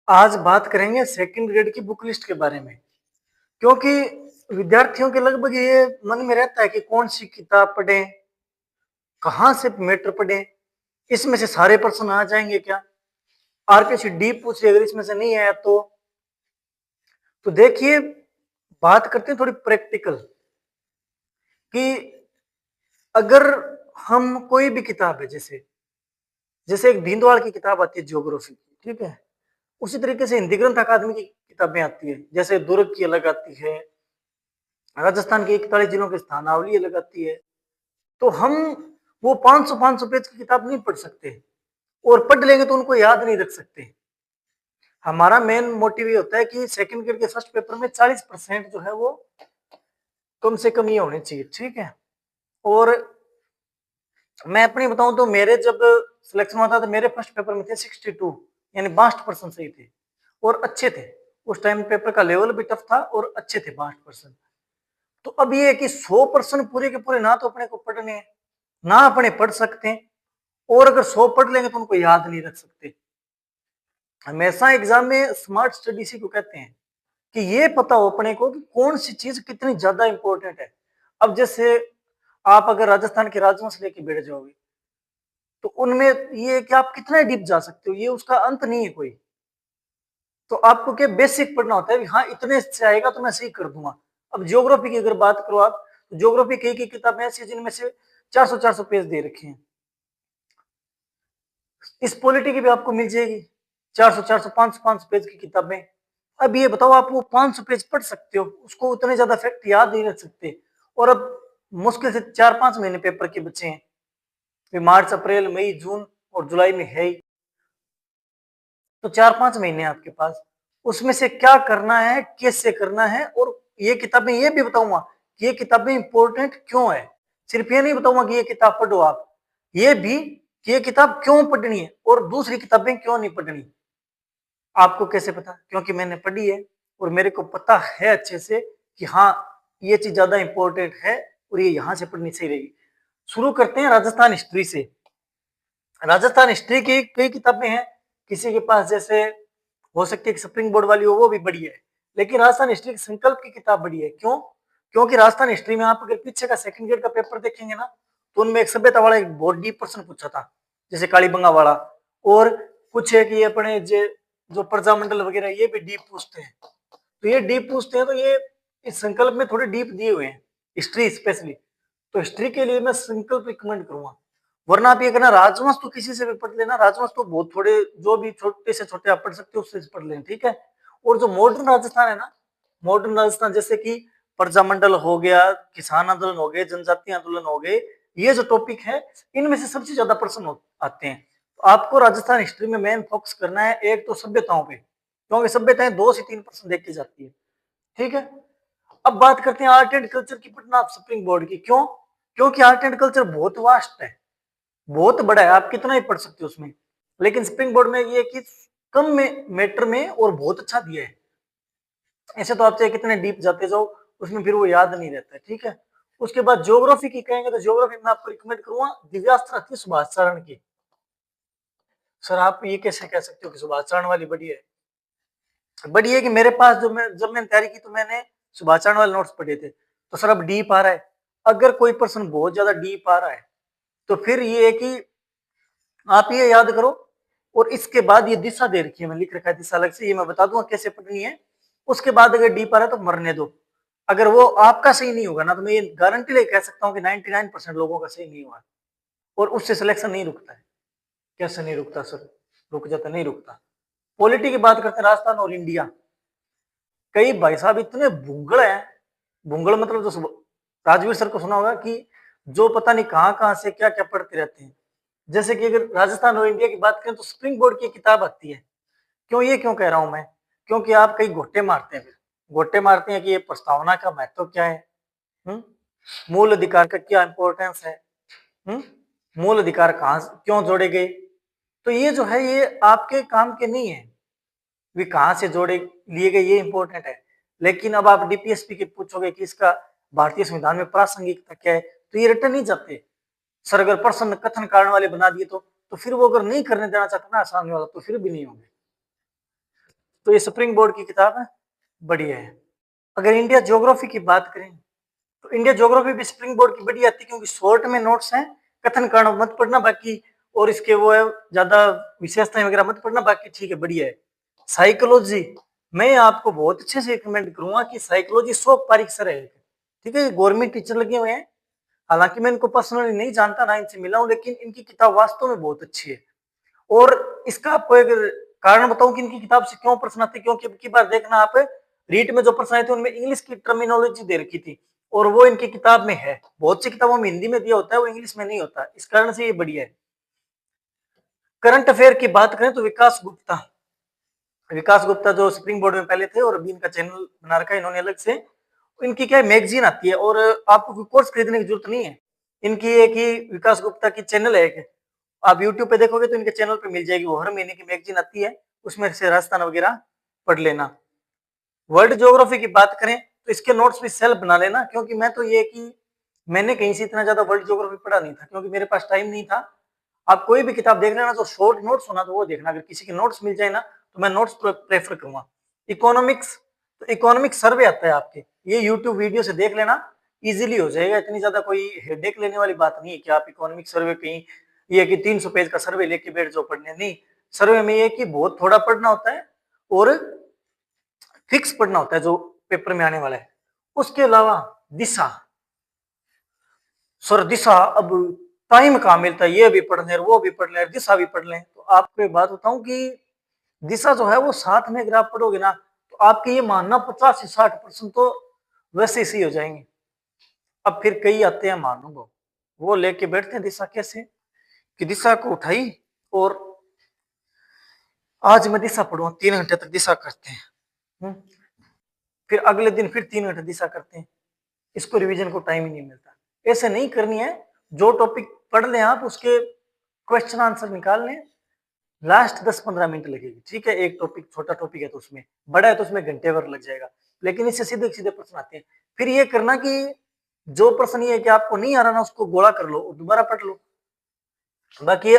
आज बात करेंगे सेकंड ग्रेड की बुक लिस्ट के बारे में। क्योंकि विद्यार्थियों के लगभग ये मन में रहता है कि कौन सी किताब पढ़ें, कहाँ से मैटर पढ़ें, इसमें से सारे प्रश्न आ जाएंगे क्या, आरपीएससी डी पूछ रही, अगर इसमें से नहीं आया तो देखिए, बात करते हैं थोड़ी प्रैक्टिकल कि अगर हम कोई भी किताब है, जैसे जैसे एक दीनदयाल की किताब आती है ज्योग्राफी की, ठीक है, उसी तरीके से हिंदी ग्रंथ अकादमी की किताबें आती है, जैसे दुर्ग की अलग आती है, राजस्थान के 41 जिलों की स्थानावली अलग आती है। तो हम वो 500 पेज की किताब नहीं पढ़ सकते, और पढ़ लेंगे तो उनको याद नहीं रख सकते। हमारा मेन मोटिव ये होता है कि सेकंड ग्रेड के फर्स्ट पेपर में 40% जो है वो कम से कम ये होने चाहिए, ठीक है। और मैं अपनी बताऊं तो मेरे जब सिलेक्शन हुआ था तो मेरे फर्स्ट पेपर में थे 62, यानी 62% सही थे और अच्छे थे। उस टाइम पेपर का लेवल भी टफ था और अच्छे थे 62%। तो अब ये है कि 100% पूरे के पूरे ना तो अपने को पढ़ने हैं, ना अपने पढ़ सकते हैं, और अगर 100 पढ़ लेंगे तो उनको याद नहीं रख सकते। हमेशा एग्जाम में स्मार्ट स्टडी इसी को कहते हैं कि ये पता हो अपने को कि कौन सी चीज कितनी ज्यादा इंपॉर्टेंट है। अब जैसे आप अगर राजस्थान के राजवंश लेके बैठ जाओगे तो उनमें ये है कि आप कितना डीप जा सकते हो, ये उसका अंत नहीं है कोई। तो आपको क्या बेसिक पढ़ना होता है, हाँ इतने से आएगा तो मैं सही कर दूंगा। अब ज्योग्राफी की अगर बात करो आप, तो ज्योग्राफी कई किताबें ऐसी जिनमें से 400 पेज दे रखे हैं। इस पॉलिटी की भी आपको मिल जाएगी 400 500 पेज की किताबें। अब ये बताओ, आप वो 500 पेज पढ़ सकते हो, उसको उतने ज्यादा फैक्ट याद नहीं रख सकते। और अब मुश्किल से 4-5 महीने पेपर के बचे हैं, फिर मार्च अप्रैल मई जून और जुलाई में है ही, तो 4-5 महीने आपके पास। उसमें से क्या करना है, कैसे करना है, और ये किताबें ये भी बताऊंगा कि ये किताबें इंपॉर्टेंट क्यों है। सिर्फ ये नहीं बताऊंगा कि ये किताब पढ़ो आप, ये भी कि ये किताब क्यों पढ़नी है और दूसरी किताबें क्यों नहीं पढ़नी। आपको कैसे पता? क्योंकि मैंने पढ़ी है और मेरे को पता है अच्छे से कि हाँ ये चीज ज्यादा इंपॉर्टेंट है और ये यहां से पढ़नी सही रहेगी। शुरू करते हैं राजस्थान हिस्ट्री से। राजस्थान हिस्ट्री की कई किताबें हैं, किसी के पास जैसे हो सकती है कि स्प्रिंग बोर्ड वाली हो, वो भी बढ़िया है, लेकिन राजस्थान हिस्ट्री की संकल्प की किताब बढ़िया है। क्यों? क्योंकि राजस्थान हिस्ट्री में आप अगर पीछे का सेकंड ग्रेड का पेपर देखेंगे ना, तो उनमें एक सभ्यता वाला एक बहुत डीप प्रश्न पूछा था, जैसे कालीबंगा वाला, और कुछ है कि अपने जो प्रजामंडल वगैरह ये भी डीप पूछते हैं। तो ये डीप पूछते हैं, तो ये इस संकल्प में थोड़े डीप दिए हुए हैं, हिस्ट्री स्पेशली। तो हिस्ट्री के लिए मैं संकल्प रिकमेंड करूंगा। वरना आप ये करना राजवंश तो किसी से भी पढ़ लेना, राजवंश तो बहुत थोड़े, जो भी छोटे से छोटे आप पढ़ सकते हो उससे पढ़ लेना, ठीक है। और जो मॉडर्न राजस्थान है ना, मॉडर्न राजस्थान जैसे कि प्रजामंडल हो गया, किसान आंदोलन हो गए, जनजातीय आंदोलन हो गए, ये जो टॉपिक है इनमें से सबसे ज्यादा प्रश्न आते हैं। तो आपको राजस्थान हिस्ट्री में मेन फोकस करना है एक तो सभ्यताओं पे, क्योंकि सभ्यताएं 2 से 3% देख के जाती है, ठीक है। अब बात करते हैं आर्ट एंड कल्चर की पटना स्प्रिंग बोर्ड की। क्यों? क्योंकि आर्ट एंड कल्चर बहुत वास्ट है, बहुत बड़ा है, आप कितना ही पढ़ सकते हो उसमें। लेकिन स्प्रिंग बोर्ड में ये कि कम में मैटर में और बहुत अच्छा दिया है। ऐसे तो आप चाहे कितने डीप जाते जाओ उसमें फिर वो याद नहीं रहता है, ठीक है। उसके बाद ज्योग्राफी की कहेंगे तो ज्योग्राफी में आपको रिकमेंड करूंगा दिव्यास्त्र थी सुभाष चरण की। सर आप ये कैसे कह सकते हो कि सुभाष चरण वाली बढ़िया है? बढ़िया है कि मेरे पास जब मैंने तैयारी की तो मैंने सुभाष चरण वाले नोट्स पढ़े थे। तो सर अब डीप आ रहा है, अगर कोई पर्सन बहुत ज्यादा डीप आ रहा है तो फिर ये है कि आप ये याद करो। और इसके बाद ये दिशा दे रखी है, मैं लिख रखा है दिशा अलग से, ये मैं बता दूंगा कैसे पढ़नी है। उसके बाद अगर डी पा रहा है तो मरने दो। अगर वो आपका सही नहीं होगा ना, तो मैं ये गारंटी ले कह सकता हूँ कि 99% लोगों का सही नहीं हुआ, और उससे सिलेक्शन नहीं रुकता है। कैसे नहीं रुकता सर? रुक जाता, नहीं रुकता। पॉलिटी की बात करते हैं, राजस्थान और इंडिया, कई भाई साहब इतने भूंगड़ हैं। भूंगड़ मतलब जो राजवीर सर को सुना होगा कि जो पता नहीं कहाँ कहाँ से क्या क्या पढ़ते रहते हैं। जैसे कि अगर राजस्थान और इंडिया की बात करें तो स्प्रिंग बोर्ड की किताब आती है। क्यों, ये क्यों कह रहा हूं मैं? क्योंकि आप कई घोटे मारते हैं, फिर घोटे मारते हैं कि ये प्रस्तावना का महत्व क्या है, हम्म, मूल अधिकार का क्या इंपॉर्टेंस है, हम्म, मूल अधिकार कहां क्यों जोड़े गए। तो ये जो है ये आपके काम के नहीं है, वे कहां से जोड़े लिए गए ये इंपॉर्टेंट है। लेकिन अब आप डीपीएसपी के पूछोगे कि इसका भारतीय संविधान में प्रासंगिकता क्या है, तो ये रिटर्न नहीं जाते। सर अगर प्रश्न कथन कारण वाले बना दिए तो फिर वो अगर नहीं करने देना चाहता ना सामने वाला, तो फिर भी नहीं होंगे। तो ये स्प्रिंग बोर्ड की किताब है, बढ़िया है। अगर इंडिया ज्योग्राफी की बात करें तो इंडिया ज्योग्राफी भी स्प्रिंग बोर्ड की बढ़िया आती है, क्योंकि शॉर्ट में नोट्स हैं, कथन कारण मत पढ़ना बाकी, और इसके वो है ज्यादा विशेषताएं वगैरह मत पढ़ना, बाकी ठीक है बढ़िया है। साइकोलॉजी मैं आपको बहुत अच्छे से रिकमेंड करूंगा कि साइकोलॉजी 100 पारिक सर है, ठीक है, गवर्नमेंट टीचर लगे हुए हैं, हालांकि मैं इनको पर्सनली नहीं जानता ना इनसे मिला हूं, लेकिन इनकी किताब वास्तव में बहुत अच्छी है। और इसका आपको एक कारण बताऊं कि इनकी किताब से क्यों प्रश्न आते, क्योंकि अब की बार देखना आप रीट में जो प्रश्न आए थे उनमें इंग्लिश की टर्मिनोलॉजी दे रखी थी, और वो इनकी किताब में है। बहुत सी किताबों में हिंदी में दिया होता है, वो इंग्लिश में नहीं होता, इस कारण से ये बढ़िया है। करंट अफेयर की बात करें तो विकास गुप्ता जो स्प्रिंग बोर्ड में पहले थे और अभी इनका चैनल बना रखा है इन्होंने अलग से, इनकी क्या है मैगजीन आती है, और आपको कोई कोर्स खरीदने की जरूरत नहीं है। इनकी एक ही विकास गुप्ता की चैनल है, एक आप यूट्यूब पे देखोगे तो इनके चैनल पे मिल जाएगी, वो हर महीने की मैगजीन आती है, उसमें से राजस्थान वगैरह पढ़ लेना। वर्ल्ड ज्योग्राफी की बात करें तो इसके नोट्स भी सेल्फ बना लेना, क्योंकि मैं तो ये कि मैंने कहीं से इतना ज्यादा वर्ल्ड ज्योग्राफी पढ़ा नहीं था, क्योंकि मेरे पास टाइम नहीं था। आप कोई भी किताब देख लेना जो शॉर्ट नोट्स होना तो वो देखना, अगर किसी के नोट्स मिल जाए ना तो मैं नोट्स प्रेफर करूंगा। इकोनॉमिक्स, तो इकोनॉमिक सर्वे आता है आपके, ये यूट्यूब वीडियो से देख लेना, इजीली हो जाएगा, इतनी ज्यादा कोई हेडेक लेने वाली बात नहीं है कि आप इकोनॉमिक सर्वे कहीं ये कि 300 पेज का सर्वे लेके बैठ जाओ पढ़ने, नहीं। सर्वे में ये कि बहुत थोड़ा पढ़ना होता है और फिक्स पढ़ना होता है जो पेपर में आने वाला है। उसके अलावा दिशा, सर दिशा अब टाइम कहाँ मिलता है, ये भी पढ़ लें वो भी पढ़ लें दिशा भी पढ़ लें, तो आपको एक बात बताऊं कि दिशा जो है वो साथ में अगर आप पढ़ोगे ना तो आपके ये मानना 50 से 60% तो वैसे ही हो जाएंगे। अब फिर कई आते हैं महानुभव, वो लेके बैठते हैं दिशा कैसे, कि दिशा को उठाई और आज मैं दिशा पढ़ूंगा, 3 घंटे तक दिशा करते हैं, फिर अगले दिन फिर 3 घंटे दिशा करते हैं, इसको रिवीजन को टाइम ही नहीं मिलता। ऐसे नहीं करनी है, जो टॉपिक पढ़ लें आप उसके क्वेश्चन आंसर निकाल लें, लास्ट 10-15 मिनट लगेगी, ठीक है, एक टॉपिक छोटा टॉपिक है तो उसमें, बड़ा है तो उसमें घंटे भर लग जाएगा, लेकिन इससे सीधे सीधे प्रश्न आते हैं। फिर ये करना कि जो प्रश्न ये है कि आपको नहीं आ रहा ना उसको गोला कर लो और दोबारा पढ़ लो। बाकी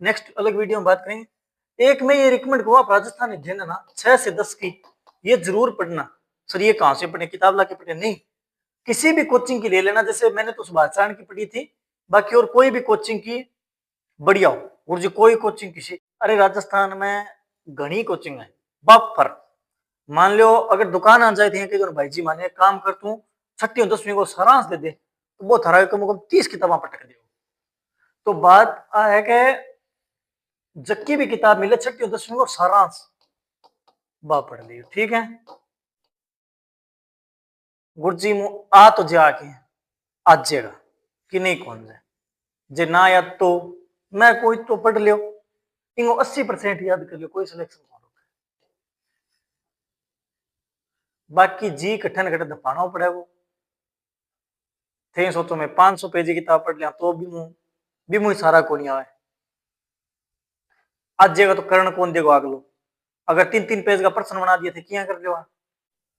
नेक्स्ट अलग वीडियो में बात करेंगे। एक मैं ये रिकमेंड करूंगा, राजस्थान अध्ययन है ना 6 से 10 की, ये जरूर पढ़ना। सर ये कहाँ से पढ़े, किताब ला के पढ़े नहीं, किसी भी कोचिंग की ले लेना, जैसे मैंने तो सुभाष चारण की पढ़ी थी, बाकी और कोई भी कोचिंग की बढ़िया हो, और जो कोई कोचिंग किसी, अरे राजस्थान में घनी कोचिंग है बाप पर, मान लो अगर दुकान आ जाए थे कि भाई जी माने काम कर तू 6वीं और 10वीं को सारांश दे दे तो वो थारा कम से कम 30 किताबा पटक दे। तो बात है कि जक्की भी किताब मिले 6वीं और 10वीं को सारांश बा पढ़ लियो, ठीक है। गुरुजी आ तो जाके आज जेगा कि नहीं कौन जाए, जे ना याद तो मैं कोई तो पढ़ लियो, इनको 80% याद कर लियो, कोई सिलेक्शन ना हो। बाकी जी कठन कट दफाना पड़े वो थे, सोचो मैं 500 पेज की किताब पढ़ लिया तो भी मुझे सारा को नहीं आवे, आज जेगा तो करण कौन देगा आगलो, अगर 3-3 पेज का प्रश्न बना दिए थे क्या कर लियो,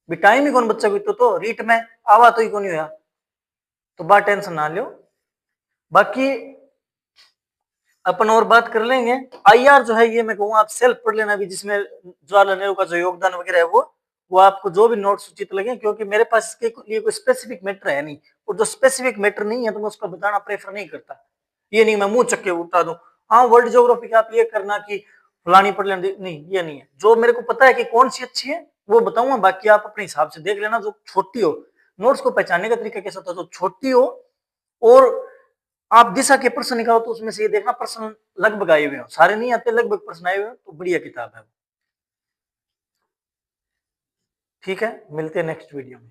भी टाइम ही कौन बच्चा को तो रीट में आवा तो ही कौन होया, तो बात टेंशन ना लियो। बाकी अपन और बात कर लेंगे। आईआर जो है ये मैं कहूँगा आप सेल्फ पढ़ लेना भी, जिसमें जवाहरलाल नेहरू का जो योगदान वगैरह है वो आपको जो भी नोट्स उचित लगे, क्योंकि मेरे पास इसके लिए कोई स्पेसिफिक मैटर है नहीं, और जो स्पेसिफिक मैटर नहीं है तो मैं उसका बताना प्रेफर नहीं करता। ये नहीं मैं मुंह चक्के उठा दूं, हाँ वर्ल्ड ज्योग्राफी का आप ये करना कि फलानी पढ़ लेना, नहीं ये नहीं है, जो मेरे को पता है कि कौन सी अच्छी है वो बताऊंगा, बाकी आप अपने हिसाब से देख लेना, जो छोटी हो। नोट्स को पहचानने का तरीका कैसा होता है, जो छोटी हो और आप दिशा के प्रश्न निकालो तो उसमें से ये देखना प्रश्न लगभग आए हुए हो, सारे नहीं आते लगभग प्रश्न आए हुए हो, तो बढ़िया किताब है। ठीक है, मिलते हैं नेक्स्ट वीडियो में।